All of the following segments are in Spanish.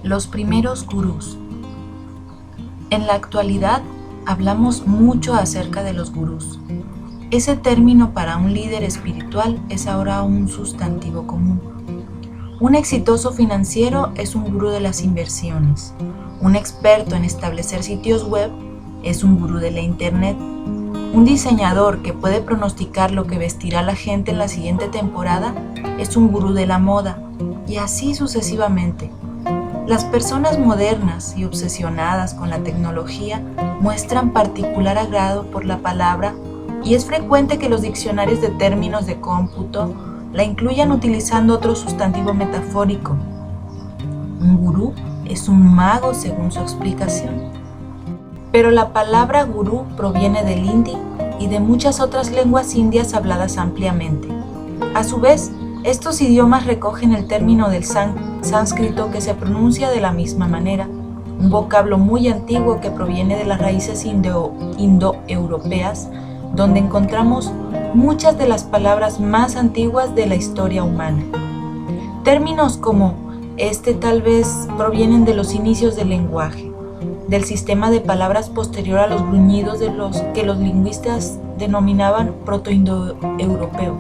Los primeros gurús. En la actualidad hablamos mucho acerca de los gurús. Ese término para un líder espiritual es ahora un sustantivo común. Un exitoso financiero es un gurú de las inversiones. Un experto en establecer sitios web es un gurú de la internet. Un diseñador que puede pronosticar lo que vestirá la gente en la siguiente temporada es un gurú de la moda, y así sucesivamente. Las personas modernas y obsesionadas con la tecnología muestran particular agrado por la palabra, y es frecuente que los diccionarios de términos de cómputo la incluyan utilizando otro sustantivo metafórico. Un gurú es un mago según su explicación. Pero la palabra gurú proviene del hindi y de muchas otras lenguas indias habladas ampliamente. A su vez, estos idiomas recogen el término del sánscrito que se pronuncia de la misma manera, un vocablo muy antiguo que proviene de las raíces indoeuropeas, donde encontramos muchas de las palabras más antiguas de la historia humana. Términos como este tal vez provienen de los inicios del lenguaje, del sistema de palabras posterior a los gruñidos de los que los lingüistas denominaban protoindoeuropeo,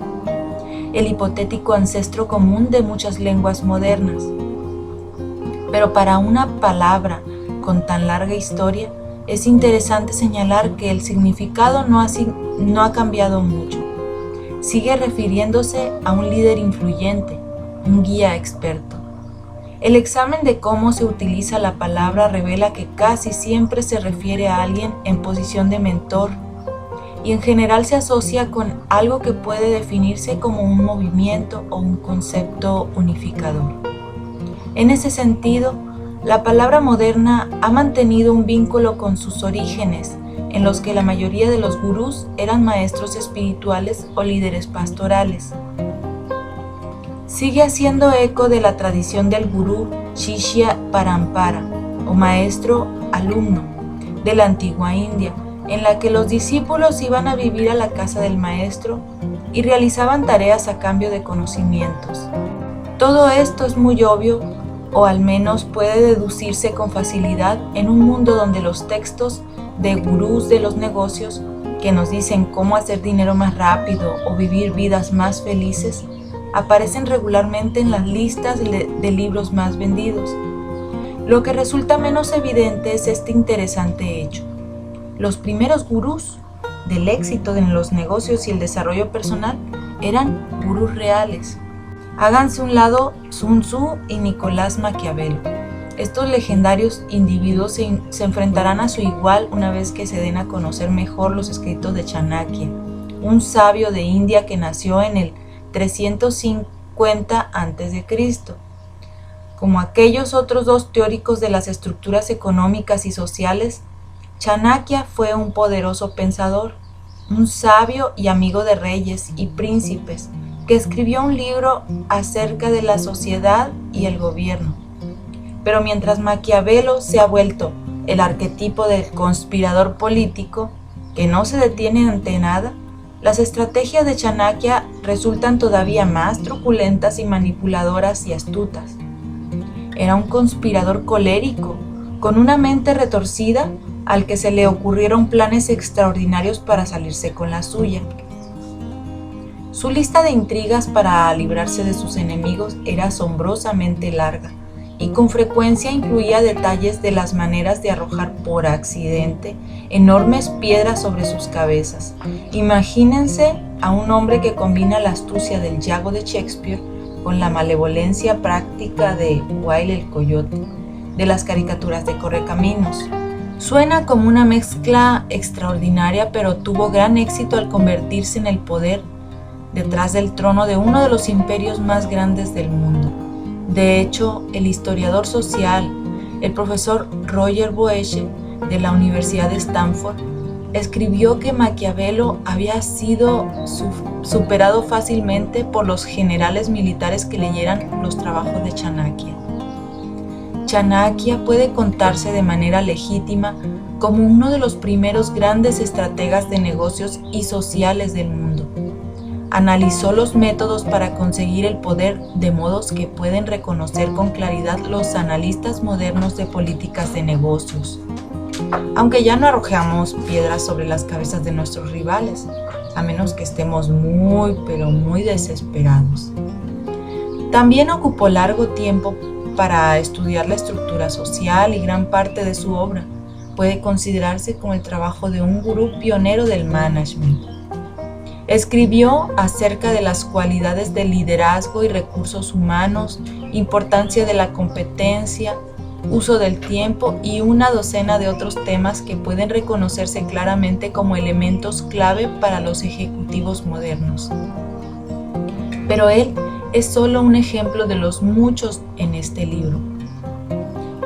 el hipotético ancestro común de muchas lenguas modernas. Pero para una palabra con tan larga historia, es interesante señalar que el significado no ha cambiado mucho. Sigue refiriéndose a un líder influyente, un guía experto. El examen de cómo se utiliza la palabra revela que casi siempre se refiere a alguien en posición de mentor, y en general se asocia con algo que puede definirse como un movimiento o un concepto unificador. En ese sentido, la palabra moderna ha mantenido un vínculo con sus orígenes, en los que la mayoría de los gurús eran maestros espirituales o líderes pastorales. Sigue haciendo eco de la tradición del gurú Shishya Parampara, o maestro-alumno, de la antigua India, en la que los discípulos iban a vivir a la casa del maestro y realizaban tareas a cambio de conocimientos. Todo esto es muy obvio, o al menos puede deducirse con facilidad en un mundo donde los textos de gurús de los negocios que nos dicen cómo hacer dinero más rápido o vivir vidas más felices aparecen regularmente en las listas de libros más vendidos. Lo que resulta menos evidente es este interesante hecho. Los primeros gurús del éxito en los negocios y el desarrollo personal eran gurús reales. Háganse un lado Sun Tzu y Nicolás Maquiavelo. Estos legendarios individuos se enfrentarán a su igual una vez que se den a conocer mejor los escritos de Chanakya, un sabio de India que nació en el 350 a.C. Como aquellos otros dos teóricos de las estructuras económicas y sociales, Chanakya fue un poderoso pensador, un sabio y amigo de reyes y príncipes, que escribió un libro acerca de la sociedad y el gobierno. Pero mientras Maquiavelo se ha vuelto el arquetipo del conspirador político que no se detiene ante nada, las estrategias de Chanakya resultan todavía más truculentas y manipuladoras y astutas. Era un conspirador colérico, con una mente retorcida, al que se le ocurrieron planes extraordinarios para salirse con la suya. Su lista de intrigas para librarse de sus enemigos era asombrosamente larga y con frecuencia incluía detalles de las maneras de arrojar por accidente enormes piedras sobre sus cabezas. Imagínense a un hombre que combina la astucia del Yago de Shakespeare con la malevolencia práctica de Wilde el Coyote, de las caricaturas de Correcaminos. Suena como una mezcla extraordinaria, pero tuvo gran éxito al convertirse en el poder detrás del trono de uno de los imperios más grandes del mundo. De hecho, el historiador social, el profesor Roger Boesche, de la Universidad de Stanford, escribió que Maquiavelo había sido superado fácilmente por los generales militares que leyeran los trabajos de Chanakya. Chanakya puede contarse de manera legítima como uno de los primeros grandes estrategas de negocios y sociales del mundo. Analizó los métodos para conseguir el poder de modos que pueden reconocer con claridad los analistas modernos de políticas de negocios. Aunque ya no arrojamos piedras sobre las cabezas de nuestros rivales, a menos que estemos muy, pero muy desesperados. También ocupó largo tiempo para estudiar la estructura social y gran parte de su obra puede considerarse como el trabajo de un gurú pionero del management. Escribió acerca de las cualidades del liderazgo y recursos humanos, importancia de la competencia, uso del tiempo y una docena de otros temas que pueden reconocerse claramente como elementos clave para los ejecutivos modernos. Pero él es solo un ejemplo de los muchos en este libro.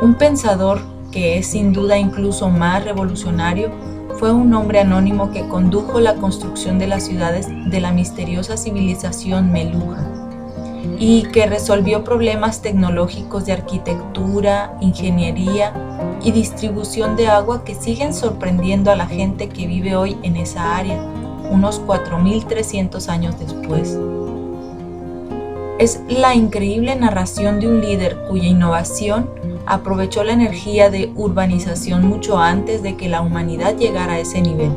Un pensador que es sin duda incluso más revolucionario fue un hombre anónimo que condujo la construcción de las ciudades de la misteriosa civilización Meluja y que resolvió problemas tecnológicos de arquitectura, ingeniería y distribución de agua que siguen sorprendiendo a la gente que vive hoy en esa área, unos 4.300 años después. Es la increíble narración de un líder cuya innovación aprovechó la energía de urbanización mucho antes de que la humanidad llegara a ese nivel.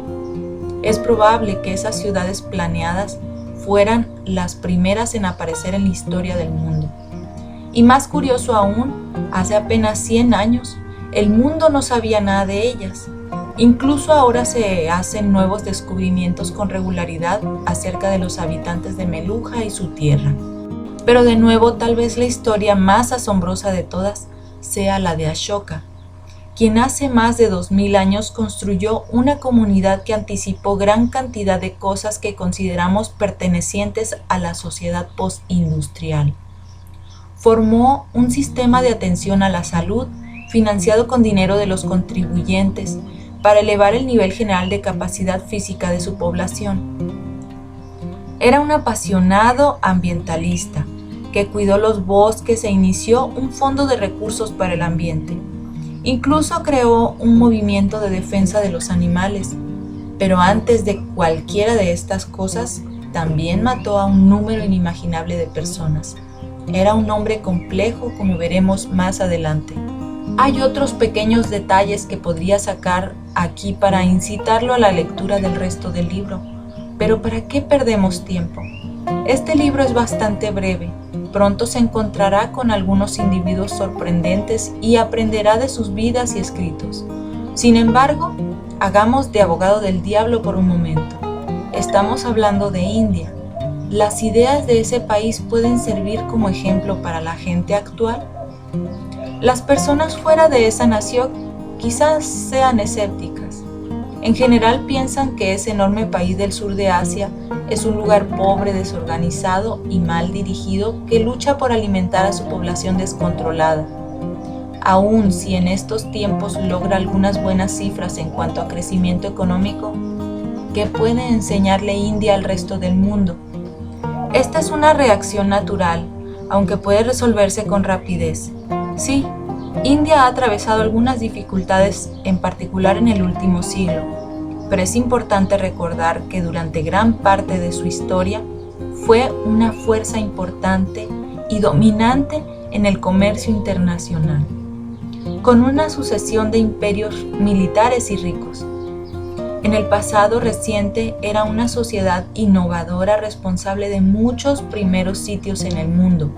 Es probable que esas ciudades planeadas fueran las primeras en aparecer en la historia del mundo. Y más curioso aún, hace apenas 100 años, el mundo no sabía nada de ellas. Incluso ahora se hacen nuevos descubrimientos con regularidad acerca de los habitantes de Meluja y su tierra. Pero de nuevo, tal vez la historia más asombrosa de todas sea la de Ashoka, quien hace más de 2000 años construyó una comunidad que anticipó gran cantidad de cosas que consideramos pertenecientes a la sociedad postindustrial. Formó un sistema de atención a la salud financiado con dinero de los contribuyentes para elevar el nivel general de capacidad física de su población. Era un apasionado ambientalista que cuidó los bosques e inició un fondo de recursos para el ambiente. Incluso creó un movimiento de defensa de los animales, pero antes de cualquiera de estas cosas, también mató a un número inimaginable de personas. Era un hombre complejo, como veremos más adelante. Hay otros pequeños detalles que podría sacar aquí para incitarlo a la lectura del resto del libro, pero ¿para qué perdemos tiempo? Este libro es bastante breve. Pronto se encontrará con algunos individuos sorprendentes y aprenderá de sus vidas y escritos. Sin embargo, hagamos de abogado del diablo por un momento. Estamos hablando de India. ¿Las ideas de ese país pueden servir como ejemplo para la gente actual? Las personas fuera de esa nación quizás sean escépticas. En general piensan que ese enorme país del sur de Asia es un lugar pobre, desorganizado y mal dirigido que lucha por alimentar a su población descontrolada. Aun si en estos tiempos logra algunas buenas cifras en cuanto a crecimiento económico, ¿qué puede enseñarle India al resto del mundo? Esta es una reacción natural, aunque puede resolverse con rapidez. Sí, India ha atravesado algunas dificultades, en particular en el último siglo, pero es importante recordar que durante gran parte de su historia fue una fuerza importante y dominante en el comercio internacional, con una sucesión de imperios militares y ricos. En el pasado reciente era una sociedad innovadora responsable de muchos primeros sitios en el mundo.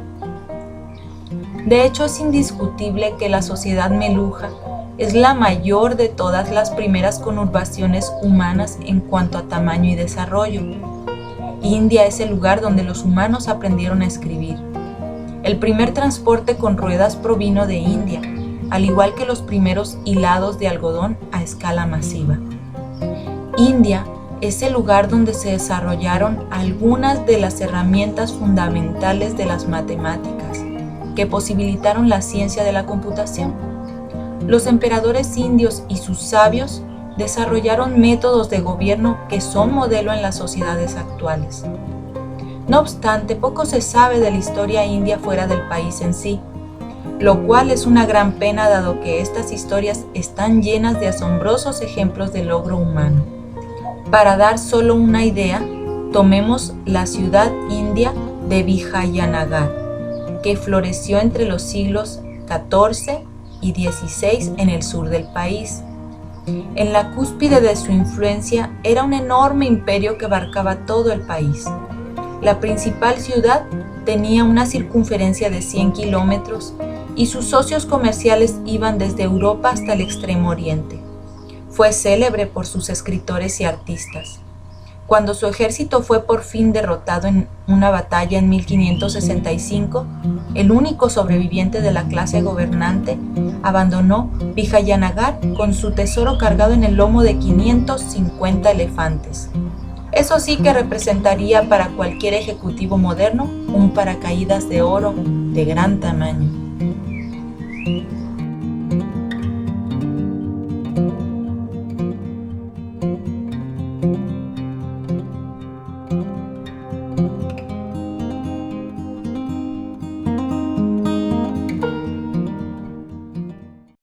De hecho, es indiscutible que la sociedad meluja es la mayor de todas las primeras conurbaciones humanas en cuanto a tamaño y desarrollo. India es el lugar donde los humanos aprendieron a escribir. El primer transporte con ruedas provino de India, al igual que los primeros hilados de algodón a escala masiva. India es el lugar donde se desarrollaron algunas de las herramientas fundamentales de las matemáticas, que posibilitaron la ciencia de la computación. Los emperadores indios y sus sabios desarrollaron métodos de gobierno que son modelo en las sociedades actuales. No obstante, poco se sabe de la historia india fuera del país en sí. lo cual es una gran pena dado que estas historias están llenas de asombrosos ejemplos de logro humano. Para dar solo una idea, tomemos la ciudad india de Vijayanagar, que floreció entre los siglos XIV y XVI en el sur del país. En la cúspide de su influencia era un enorme imperio que abarcaba todo el país. La principal ciudad tenía una circunferencia de 100 kilómetros y sus socios comerciales iban desde Europa hasta el Extremo Oriente. Fue célebre por sus escritores y artistas. Cuando su ejército fue por fin derrotado en una batalla en 1565, el único sobreviviente de la clase gobernante abandonó Vijayanagar con su tesoro cargado en el lomo de 550 elefantes. Eso sí que representaría para cualquier ejecutivo moderno un paracaídas de oro de gran tamaño.